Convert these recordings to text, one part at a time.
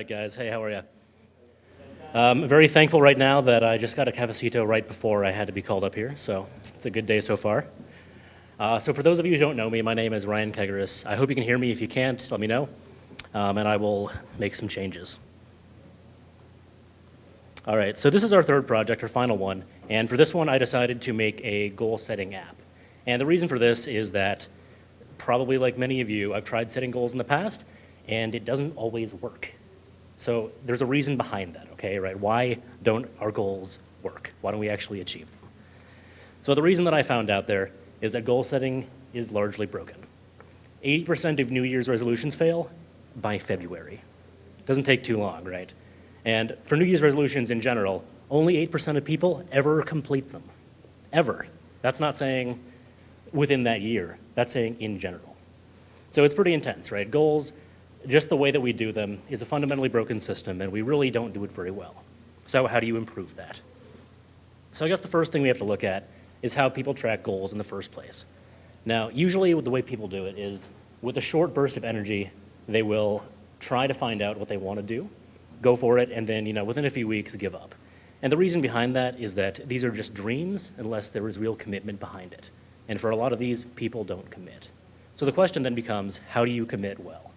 right, guys. Hey, how are you? I'm very thankful right now that I just got a cafecito right before I had to be called up here, so it's a good day so far. So for those of you who don't know me, my name is Ryan Kegerreis. I hope you can hear me. If you can't, let me know, and I will make some changes. All right, so this is our third project, our final one, and for this one I decided to make a goal-setting app. And the reason for this is that, probably like many of you, I've tried setting goals in the past, and it doesn't always work. So there's a reason behind that, okay, right? Why don't our goals work? Why don't we actually achieve them? So the reason that I found out there is that goal setting is largely broken. 80% of New Year's resolutions fail by February. It doesn't take too long, right? And for New Year's resolutions in general, only 8% of people ever complete them. Ever. That's not saying within that year. That's saying in general. So it's pretty intense, right? Goals, just the way that we do them, is a fundamentally broken system, and we really don't do it very well. So how do you improve that? So I guess the first thing we have to look at is how people track goals in the first place. Now, usually the way people do it is with a short burst of energy, they will try to find out what they want to do, go for it, and then, within a few weeks, give up. And the reason behind that is that these are just dreams unless there is real commitment behind it. And for a lot of these, people don't commit. So the question then becomes, how do you commit well?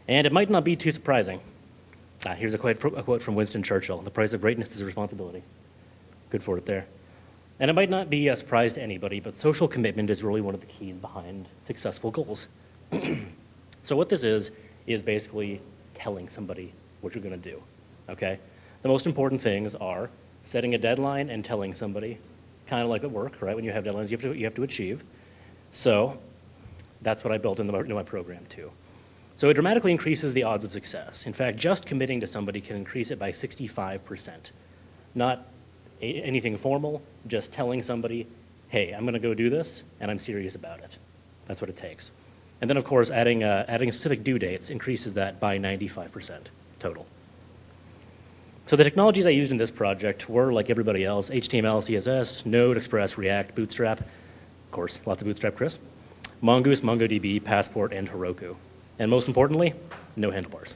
And it might not be too surprising. Here's a quote from Winston Churchill: "The price of greatness is responsibility." Good for it there. And it might not be a surprise to anybody, but social commitment is really one of the keys behind successful goals. So what this is basically telling somebody what you're going to do, okay? The most important things are setting a deadline and telling somebody, kind of like at work, right? When you have deadlines, you have to achieve. So that's what I built into my program too. So it dramatically increases the odds of success. In fact, just committing to somebody can increase it by 65%. Not anything formal, just telling somebody, hey, I'm going to go do this, and I'm serious about it. That's what it takes. And then, of course, adding specific due dates increases that by 95% total. So the technologies I used in this project were, like everybody else, HTML, CSS, Node, Express, React, Bootstrap, of course, lots of Bootstrap, Chris, Mongoose, MongoDB, Passport, and Heroku. And most importantly, no handlebars.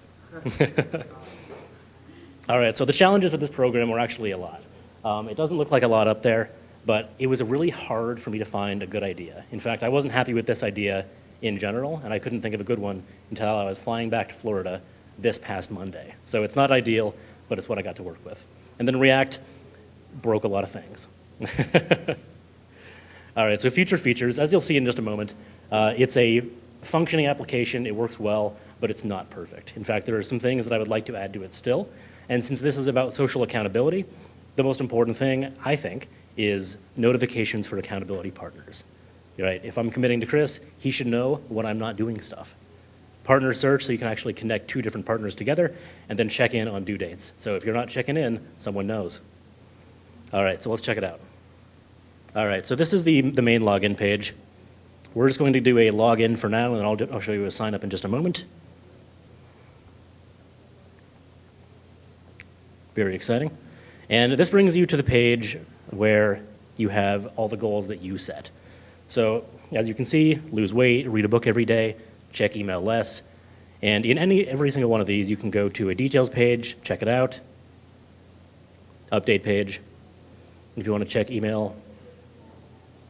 All right, so the challenges with this program were actually a lot. It doesn't look like a lot up there, but it was really hard for me to find a good idea. In fact, I wasn't happy with this idea in general, and I couldn't think of a good one until I was flying back to Florida this past Monday. So it's not ideal, but it's what I got to work with. And then React broke a lot of things. All right, so future features, as you'll see in just a moment, it's a functioning application. It works well, but it's not perfect. In fact, there are some things that I would like to add to it still. And since this is about social accountability, the most important thing, I think, is notifications for accountability partners. Right? If I'm committing to Chris, he should know when I'm not doing stuff. Partner search, so you can actually connect two different partners together, and then check in on due dates. So if you're not checking in, someone knows. All right, so let's check it out. All right, so this is the main login page. We're just going to do a login for now, and I'll show you a sign up in just a moment. Very exciting. And this brings you to the page where you have all the goals that you set. So as you can see, lose weight, read a book every day, check email less. And in every single one of these, you can go to a details page, check it out, update page. If you want to check email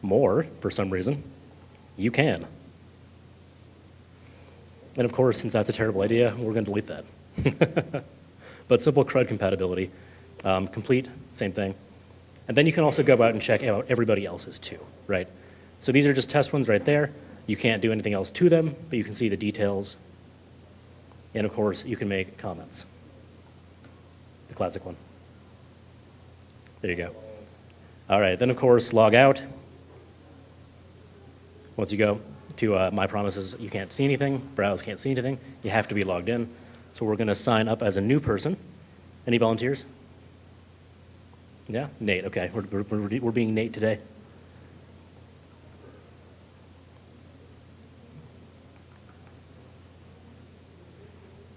more for some reason, you can. And of course, since that's a terrible idea, we're going to delete that. But simple CRUD compatibility, complete, same thing. And then you can also go out and check out everybody else's too, right? So these are just test ones right there. You can't do anything else to them, but you can see the details. And of course, you can make comments. The classic one. There you go. All right, then of course, log out. Once you go to My Promises, you can't see anything. Browse can't see anything. You have to be logged in. So we're going to sign up as a new person. Any volunteers? Yeah, Nate. Okay, we're being Nate today.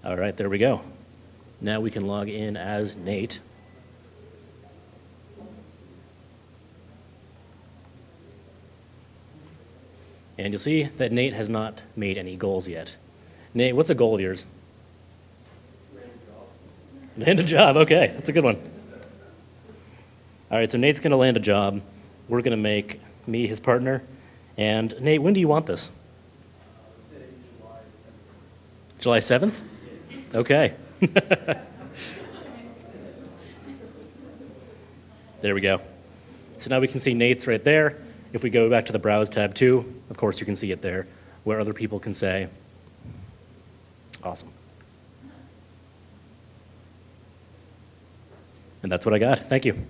All right, there we go. Now we can log in as Nate. And you'll see that Nate has not made any goals yet. Nate, what's a goal of yours? Land a job, okay, that's a good one. All right, so Nate's gonna land a job. We're gonna make me his partner. And Nate, when do you want this? July 7th? Okay. There we go. So now we can see Nate's right there. If we go back to the Browse tab too, of course you can see it there, where other people can say. Awesome. And that's what I got. Thank you.